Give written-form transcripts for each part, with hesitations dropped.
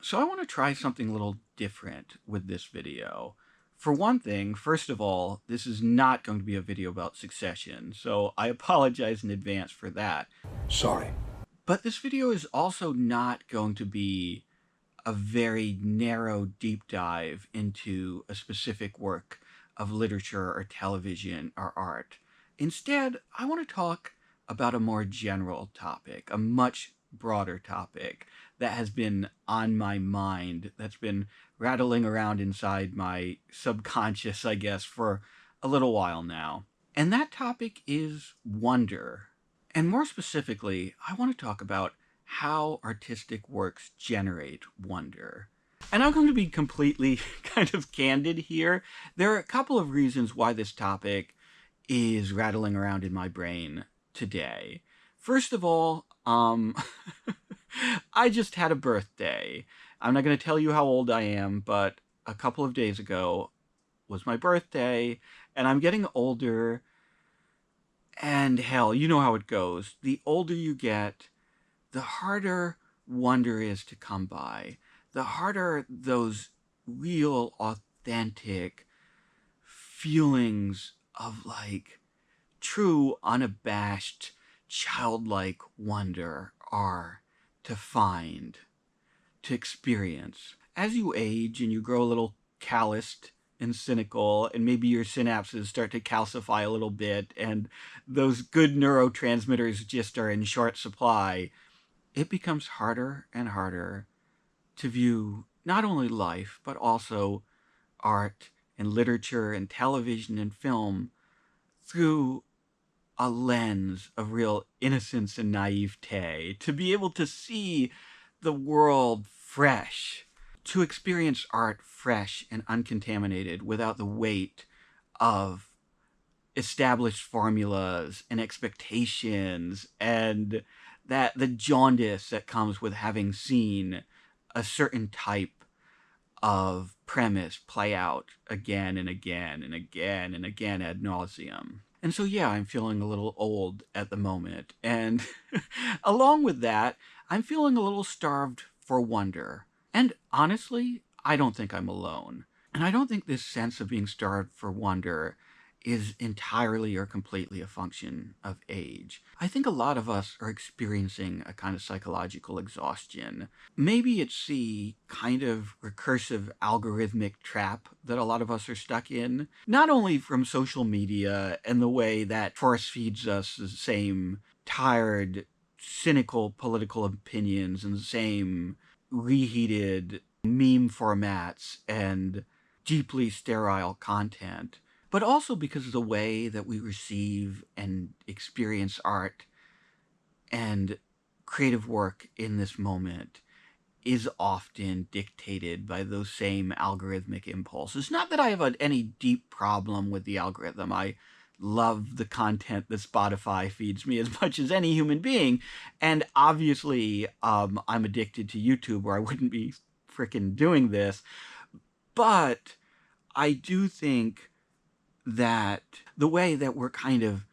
So I want to try something a little different with this video. For one thing, first of all, this is not going to be a video about Succession, so I apologize in advance for that. Sorry. But this video is also not going to be a very narrow deep dive into a specific work of literature or television or art. Instead, I want to talk about a more general topic, a much broader topic that has been on my mind, that's been rattling around inside my subconscious, I guess, for a little while now. And that topic is wonder. And more specifically, I want to talk about how artistic works generate wonder. And I'm going to be completely kind of candid here. There are a couple of reasons why this topic is rattling around in my brain today. First of all, I just had a birthday. I'm not going to tell you how old I am, but a couple of days ago was my birthday, and I'm getting older, and hell, you know how it goes. The older you get, the harder wonder is to come by. The harder those real, authentic feelings of like true, unabashed, childlike wonder are to find, to experience. As you age and you grow a little calloused and cynical, and maybe your synapses start to calcify a little bit, and those good neurotransmitters just are in short supply, it becomes harder and harder to view not only life, but also art and literature and television and film through a lens of real innocence and naivete, to be able to see the world fresh, to experience art fresh and uncontaminated without the weight of established formulas and expectations and that the jaundice that comes with having seen a certain type of premise play out again and again and again and again ad nauseum. And so, yeah, I'm feeling a little old at the moment. And along with that, I'm feeling a little starved for wonder. And honestly, I don't think I'm alone. And I don't think this sense of being starved for wonder is entirely or completely a function of age. I think a lot of us are experiencing a kind of psychological exhaustion. Maybe it's the kind of recursive algorithmic trap that a lot of us are stuck in, not only from social media and the way that force feeds us the same tired, cynical political opinions and the same reheated meme formats and deeply sterile content, but also because of the way that we receive and experience art and creative work in this moment is often dictated by those same algorithmic impulses. Not that I have any deep problem with the algorithm. I love the content that Spotify feeds me as much as any human being. And obviously, I'm addicted to YouTube, or I wouldn't be freaking doing this. But I do think that the way that we're kind of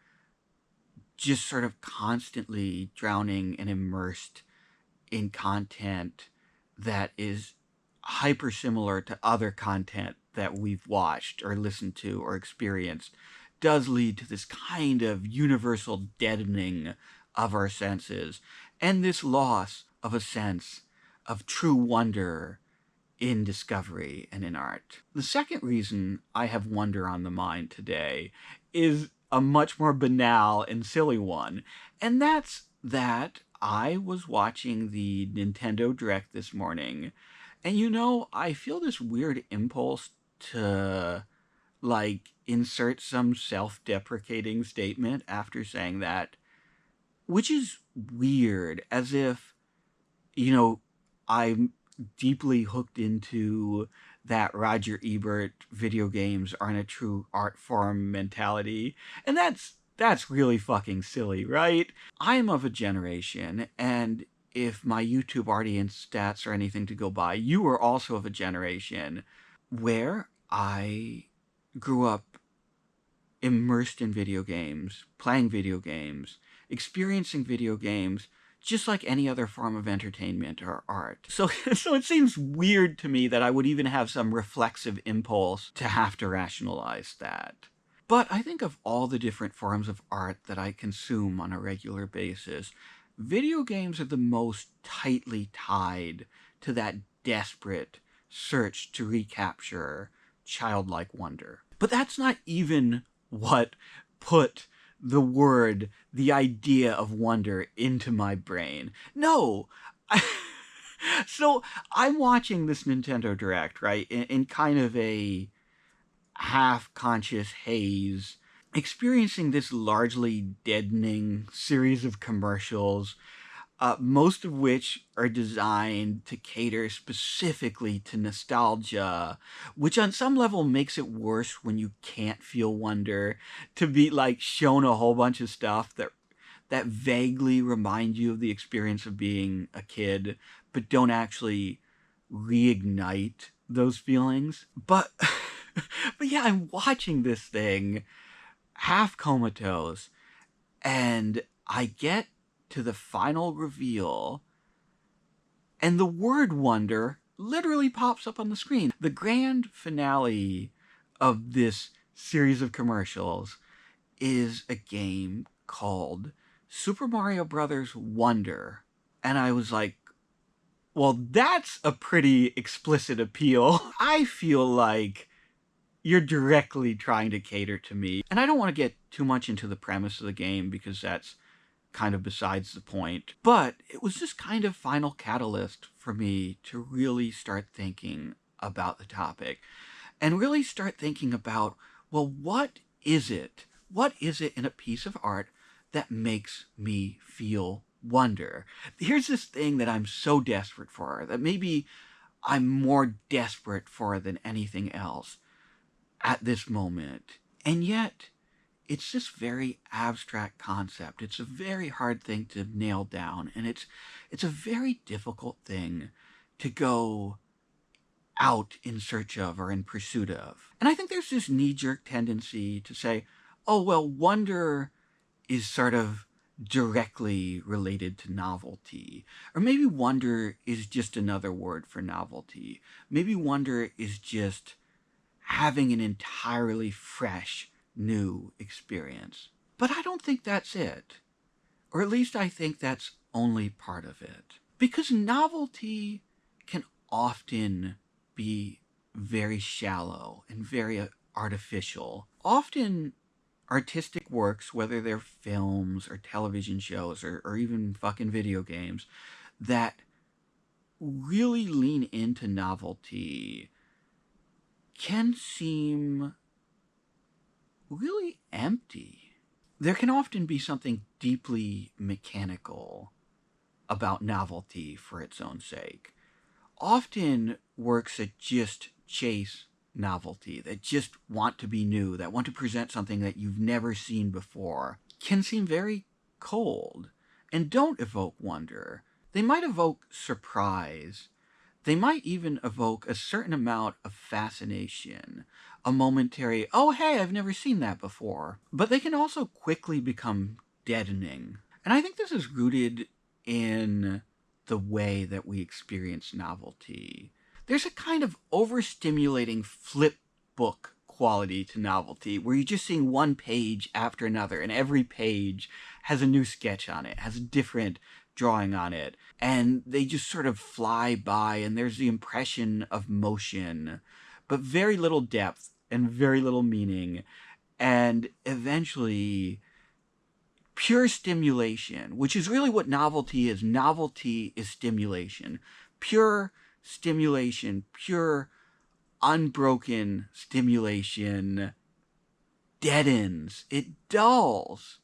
just sort of constantly drowning and immersed in content that is hyper similar to other content that we've watched or listened to or experienced does lead to this kind of universal deadening of our senses and this loss of a sense of true wonder in discovery and in art. The second reason I have wonder on the mind today is a much more banal and silly one, and that's that I was watching the Nintendo Direct this morning, and I feel this weird impulse to like insert some self-deprecating statement after saying that, which is weird, as if, I'm deeply hooked into that Roger Ebert video games aren't a true art form mentality. And that's really fucking silly, right? I am of a generation, and if my YouTube audience stats are anything to go by, you are also of a generation where I grew up immersed in video games, playing video games, experiencing video games just like any other form of entertainment or art. So it seems weird to me that I would even have some reflexive impulse to have to rationalize that. But I think of all the different forms of art that I consume on a regular basis, video games are the most tightly tied to that desperate search to recapture childlike wonder. But that's not even what put the idea of wonder into my brain. No! So I'm watching this Nintendo Direct, right, in kind of a half-conscious haze, experiencing this largely deadening series of commercials, most of which are designed to cater specifically to nostalgia, which on some level makes it worse when you can't feel wonder, to be like shown a whole bunch of stuff that vaguely remind you of the experience of being a kid, but don't actually reignite those feelings. But but yeah, I'm watching this thing half comatose, and I get to the final reveal, and the word wonder literally pops up on the screen. The grand finale of this series of commercials is a game called Super Mario Bros. Wonder. And I was like, well, that's a pretty explicit appeal. I feel like you're directly trying to cater to me. And I don't want to get too much into the premise of the game because that's kind of besides the point. But it was this kind of final catalyst for me to really start thinking about the topic and really start thinking about, well, what is it? What is it in a piece of art that makes me feel wonder? Here's this thing that I'm so desperate for, that maybe I'm more desperate for than anything else at this moment. And yet, it's this very abstract concept. It's a very hard thing to nail down, and it's a very difficult thing to go out in search of or in pursuit of. And I think there's this knee-jerk tendency to say, oh, well, wonder is sort of directly related to novelty. Or maybe wonder is just another word for novelty. Maybe wonder is just having an entirely fresh, new experience. But I don't think that's it. Or at least I think that's only part of it. Because novelty can often be very shallow and very artificial. Often artistic works, whether they're films or television shows or even fucking video games, that really lean into novelty can seem really empty. There can often be something deeply mechanical about novelty for its own sake. Often works that just chase novelty, that just want to be new, that want to present something that you've never seen before, can seem very cold and don't evoke wonder. They might evoke surprise. They might even evoke a certain amount of fascination, a momentary, oh hey, I've never seen that before. But they can also quickly become deadening. And I think this is rooted in the way that we experience novelty. There's a kind of overstimulating flip book quality to novelty, where you're just seeing one page after another, and every page has a new sketch on it, has a different drawing on it, and they just sort of fly by, and there's the impression of motion, but very little depth and very little meaning, and eventually pure stimulation, which is really what novelty is. Novelty is stimulation. Pure stimulation, pure unbroken stimulation deadens, it dulls.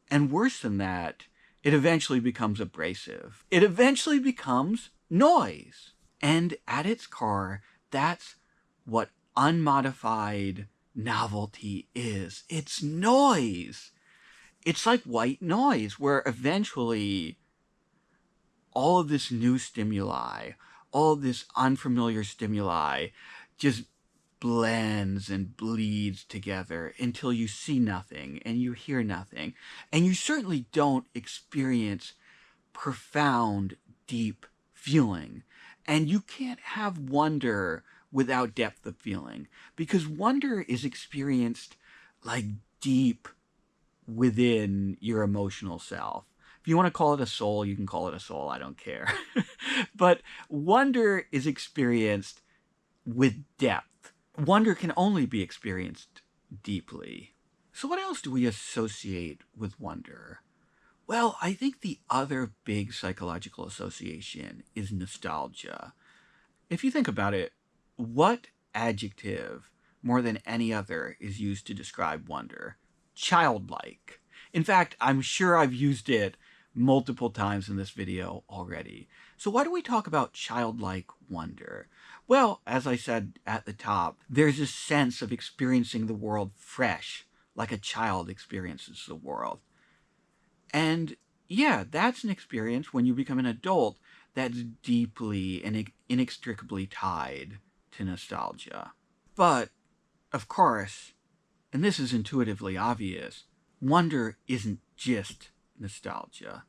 And worse than that, it eventually becomes abrasive. It eventually becomes noise. And at its core, that's what unmodified novelty is. It's noise. It's like white noise, where eventually all of this new stimuli, all of this unfamiliar stimuli just blends and bleeds together until you see nothing and you hear nothing. And you certainly don't experience profound, deep feeling. And you can't have wonder without depth of feeling, because wonder is experienced like deep within your emotional self. If you want to call it a soul, you can call it a soul. I don't care. But wonder is experienced with depth. Wonder can only be experienced deeply. So what else do we associate with wonder? Well, I think the other big psychological association is nostalgia. If you think about it, what adjective, more than any other, is used to describe wonder? Childlike. In fact, I'm sure I've used it multiple times in this video already. So why do we talk about childlike wonder? Well, as I said at the top, there's a sense of experiencing the world fresh, like a child experiences the world. And yeah, that's an experience when you become an adult that's deeply and inextricably tied to nostalgia. But, of course, and this is intuitively obvious, wonder isn't just nostalgia.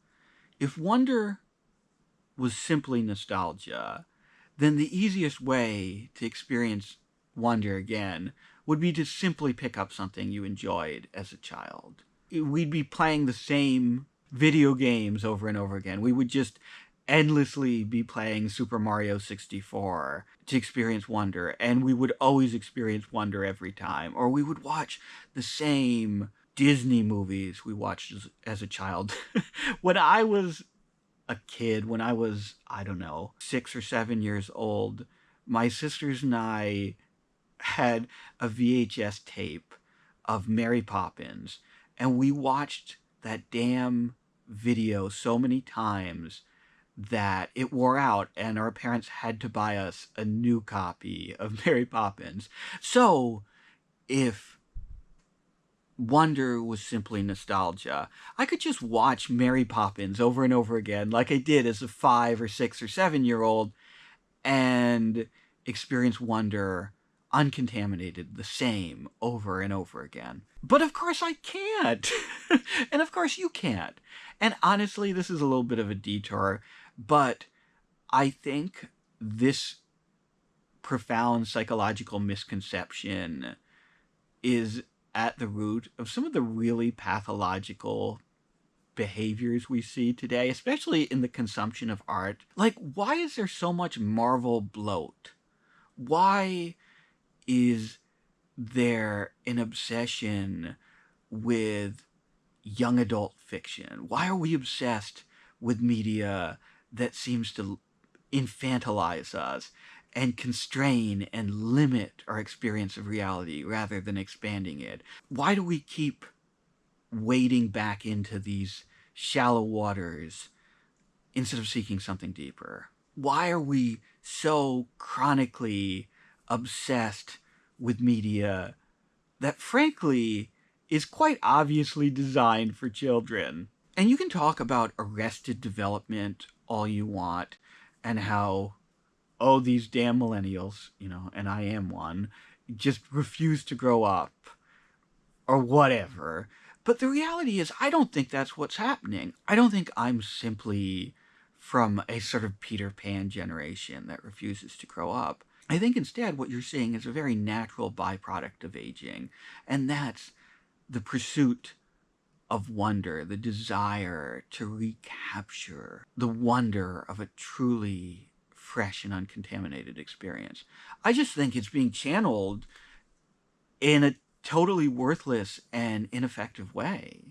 If wonder was simply nostalgia, then the easiest way to experience wonder again would be to simply pick up something you enjoyed as a child. We'd be playing the same video games over and over again. We would just endlessly be playing Super Mario 64 to experience wonder, and we would always experience wonder every time. Or we would watch the same Disney movies we watched as a child. When I was a kid, when I was, I don't know, 6 or 7 years old, my sisters and I had a VHS tape of Mary Poppins, and we watched that damn video so many times that it wore out, and our parents had to buy us a new copy of Mary Poppins. So, if wonder was simply nostalgia, I could just watch Mary Poppins over and over again like I did as a 5 or 6 or 7-year-old and experience wonder uncontaminated, the same, over and over again. But of course I can't. And of course you can't. And honestly, this is a little bit of a detour, but I think this profound psychological misconception is at the root of some of the really pathological behaviors we see today, especially in the consumption of art. Like, why is there so much Marvel bloat? Why is there an obsession with young adult fiction? Why are we obsessed with media that seems to infantilize us and constrain and limit our experience of reality rather than expanding it? Why do we keep wading back into these shallow waters instead of seeking something deeper? Why are we so chronically obsessed with media that frankly is quite obviously designed for children? And you can talk about arrested development all you want and how, oh, these damn millennials, and I am one, just refuse to grow up or whatever. But the reality is, I don't think that's what's happening. I don't think I'm simply from a sort of Peter Pan generation that refuses to grow up. I think instead what you're seeing is a very natural byproduct of aging, and that's the pursuit of wonder, the desire to recapture the wonder of a truly fresh and uncontaminated experience. I just think it's being channeled in a totally worthless and ineffective way,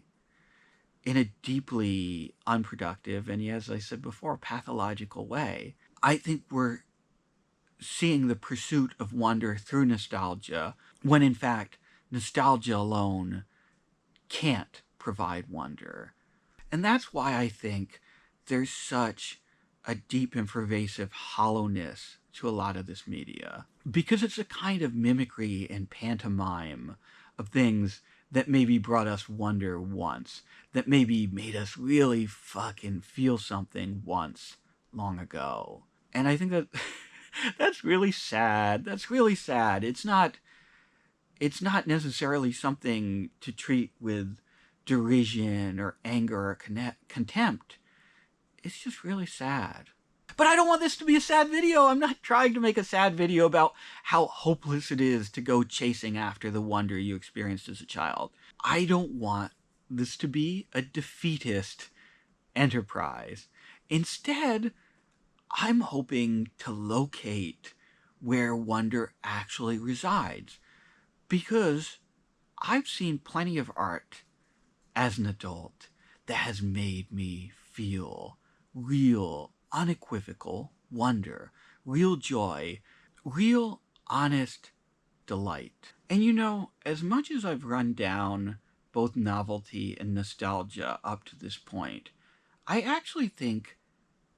in a deeply unproductive and, as I said before, pathological way. I think we're seeing the pursuit of wonder through nostalgia, when in fact nostalgia alone can't provide wonder. And that's why I think there's such a deep and pervasive hollowness to a lot of this media, because it's a kind of mimicry and pantomime of things that maybe brought us wonder once, that maybe made us really fucking feel something once long ago. And I think that that's really sad. That's really sad. It's not necessarily something to treat with derision or anger or contempt. it's just really sad. But I don't want this to be a sad video. I'm not trying to make a sad video about how hopeless it is to go chasing after the wonder you experienced as a child. I don't want this to be a defeatist enterprise. Instead, I'm hoping to locate where wonder actually resides, because I've seen plenty of art as an adult that has made me feel real, unequivocal wonder, real joy, real honest delight. And you know, as much as I've run down both novelty and nostalgia up to this point, I actually think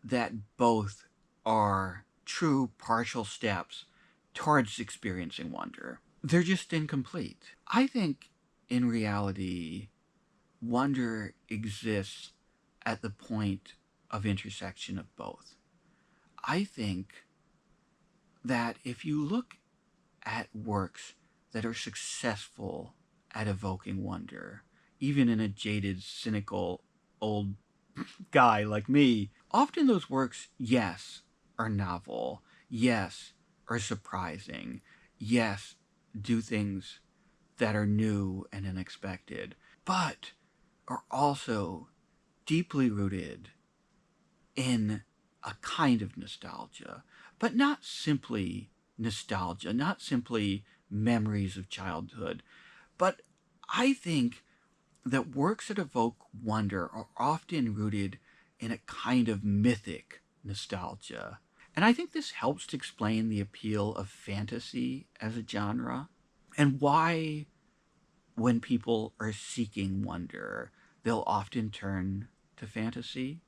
that both are true partial steps towards experiencing wonder. They're just incomplete. I think, in reality, wonder exists at the point of intersection of both. I think that if you look at works that are successful at evoking wonder, even in a jaded, cynical, old guy like me, often those works, yes, are novel, yes, are surprising, yes, do things that are new and unexpected, but are also deeply rooted in a kind of nostalgia, but not simply nostalgia, not simply memories of childhood, but I think that works that evoke wonder are often rooted in a kind of mythic nostalgia. And I think this helps to explain the appeal of fantasy as a genre, and why, when people are seeking wonder, they'll often turn to fantasy.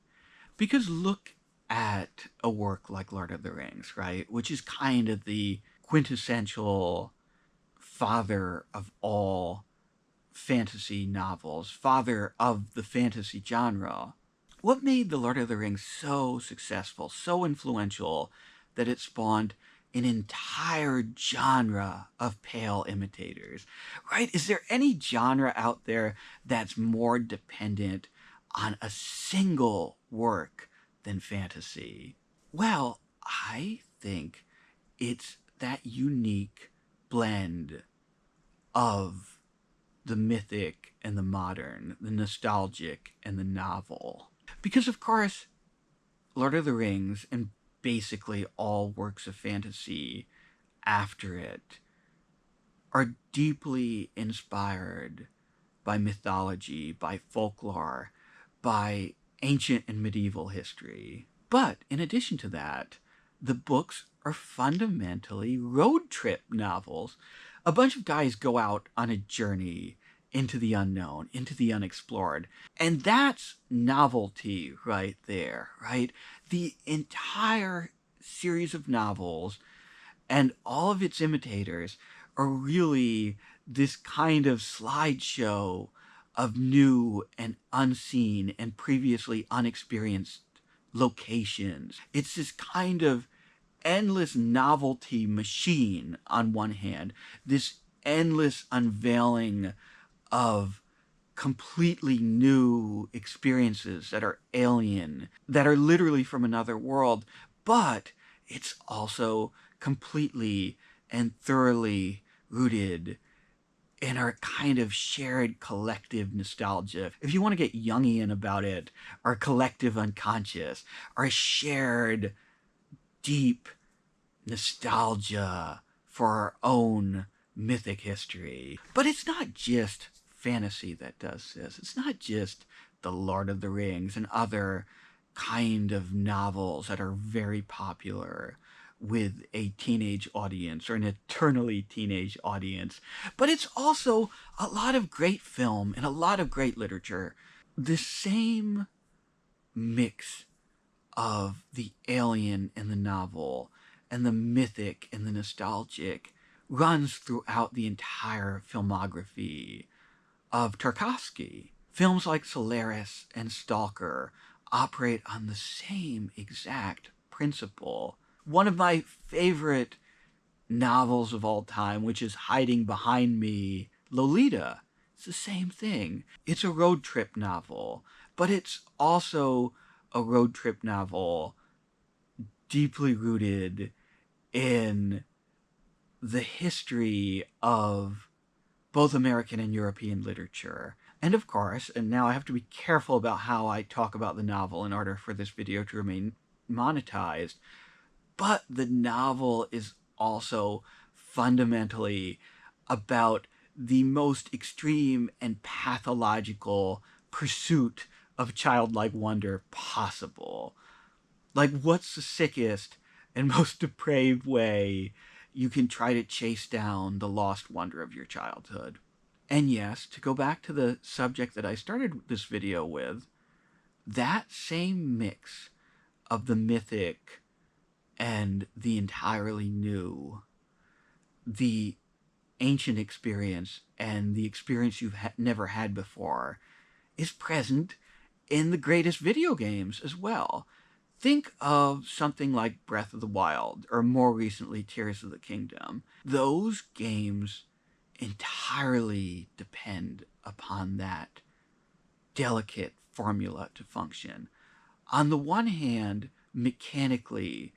Because look at a work like Lord of the Rings, right? Which is kind of the quintessential father of all fantasy novels, father of the fantasy genre. What made The Lord of the Rings so successful, so influential, that it spawned an entire genre of pale imitators, right? Is there any genre out there that's more dependent on a single work than fantasy? Well, I think it's that unique blend of the mythic and the modern, the nostalgic and the novel. Because, of course, Lord of the Rings and basically all works of fantasy after it are deeply inspired by mythology, by folklore, by ancient and medieval history. But in addition to that, the books are fundamentally road trip novels. A bunch of guys go out on a journey into the unknown, into the unexplored. And that's novelty right there, right? The entire series of novels and all of its imitators are really this kind of slideshow of new and unseen and previously unexperienced locations. It's this kind of endless novelty machine on one hand, this endless unveiling of completely new experiences that are alien, that are literally from another world, but it's also completely and thoroughly rooted in our kind of shared collective nostalgia. If you want to get Jungian about it, our collective unconscious, our shared deep nostalgia for our own mythic history. But it's not just fantasy that does this. It's not just The Lord of the Rings and other kind of novels that are very popular with a teenage audience or an eternally teenage audience. But it's also a lot of great film and a lot of great literature. The same mix of the alien and the novel and the mythic and the nostalgic runs throughout the entire filmography of Tarkovsky. Films like Solaris and Stalker operate on the same exact principle. One of my favorite novels of all time, which is hiding behind me, Lolita, it's the same thing. It's a road trip novel, but it's also a road trip novel deeply rooted in the history of both American and European literature. And of course, and now I have to be careful about how I talk about the novel in order for this video to remain monetized, but the novel is also fundamentally about the most extreme and pathological pursuit of childlike wonder possible. Like, what's the sickest and most depraved way you can try to chase down the lost wonder of your childhood? And yes, to go back to the subject that I started this video with, that same mix of the mythic and the entirely new, the ancient experience and the experience you've never had before, is present in the greatest video games as well. Think of something like Breath of the Wild, or more recently, Tears of the Kingdom. Those games entirely depend upon that delicate formula to function. On the one hand, mechanically,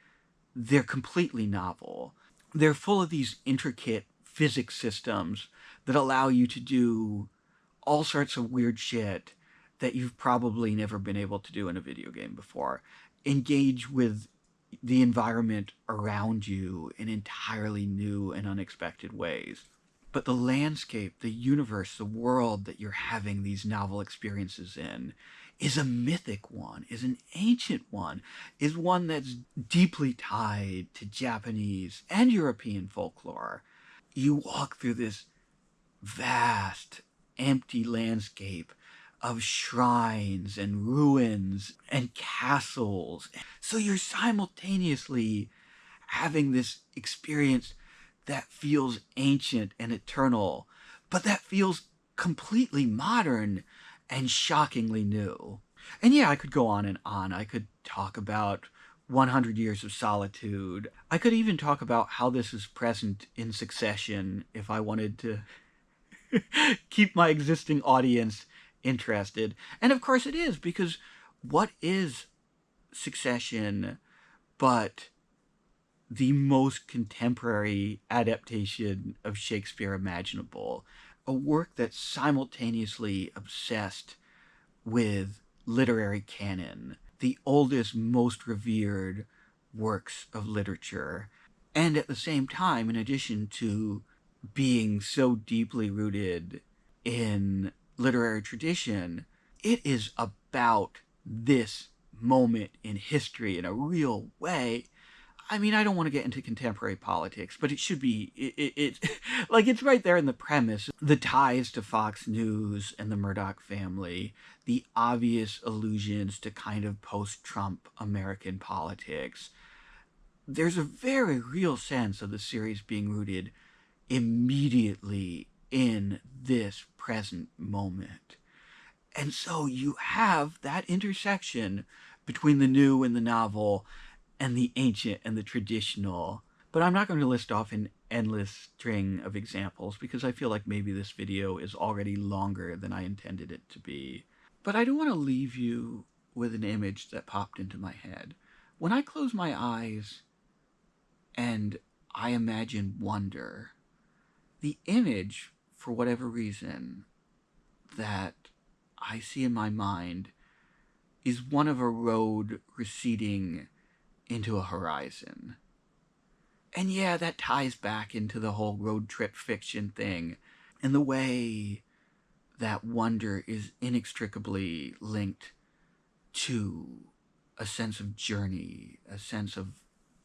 they're completely novel. They're full of these intricate physics systems that allow you to do all sorts of weird shit that you've probably never been able to do in a video game before. Engage with the environment around you in entirely new and unexpected ways. But the landscape, the universe, the world that you're having these novel experiences in is a mythic one, is an ancient one, is one that's deeply tied to Japanese and European folklore. You walk through this vast, empty landscape of shrines and ruins and castles. So you're simultaneously having this experience that feels ancient and eternal, but that feels completely modern and shockingly new. And yeah, I could go on and on. I could talk about 100 Years of Solitude. I could even talk about how this is present in Succession if I wanted to keep my existing audience interested. And of course it is, because what is Succession but the most contemporary adaptation of Shakespeare imaginable? A work that's simultaneously obsessed with literary canon, the oldest, most revered works of literature, and at the same time, in addition to being so deeply rooted in literary tradition, it is about this moment in history in a real way. I mean, I don't want to get into contemporary politics, but it should be, like, it's right there in the premise. The ties to Fox News and the Murdoch family, the obvious allusions to kind of post-Trump American politics. There's a very real sense of the series being rooted immediately in this present moment. And so you have that intersection between the new and the novel and the ancient and the traditional. But I'm not going to list off an endless string of examples because I feel like maybe this video is already longer than I intended it to be. But I do want to leave you with an image that popped into my head. When I close my eyes and I imagine wonder, the image, for whatever reason, that I see in my mind is one of a road receding into a horizon. And yeah, that ties back into the whole road trip fiction thing, and the way that wonder is inextricably linked to a sense of journey, a sense of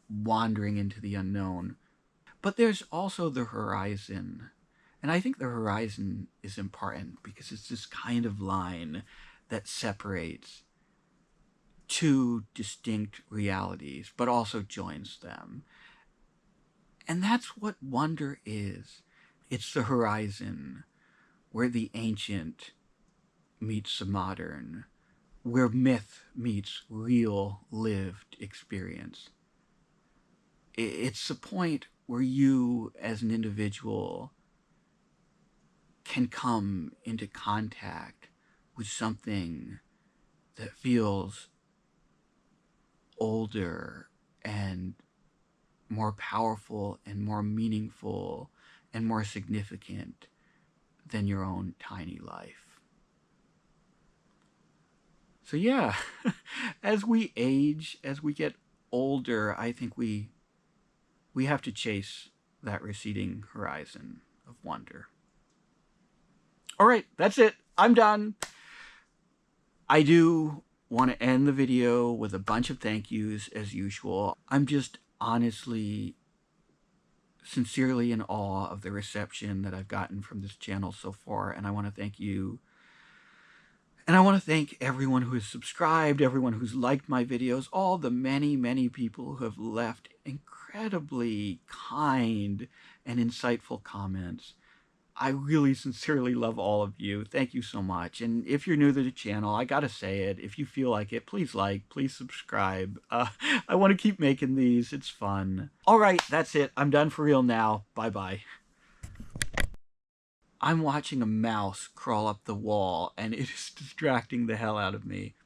wandering into the unknown. But there's also the horizon. And I think the horizon is important because it's this kind of line that separates two distinct realities, but also joins them. And that's what wonder is. It's the horizon where the ancient meets the modern, where myth meets real lived experience. It's the point where you as an individual can come into contact with something that feels older and more powerful and more meaningful and more significant than your own tiny life. So yeah, as we age, as we get older, I think we have to chase that receding horizon of wonder. All right, that's it. I'm done. I do want to end the video with a bunch of thank yous as usual. I'm just honestly, sincerely in awe of the reception that I've gotten from this channel so far, and I want to thank you. And I want to thank everyone who has subscribed, everyone who's liked my videos, all the many, many people who have left incredibly kind and insightful comments. I really sincerely love all of you. Thank you so much. And if you're new to the channel, I gotta say it. If you feel like it, please like, please subscribe. I want to keep making these. It's fun. All right, that's it. I'm done for real now. Bye-bye. I'm watching a mouse crawl up the wall, and it is distracting the hell out of me.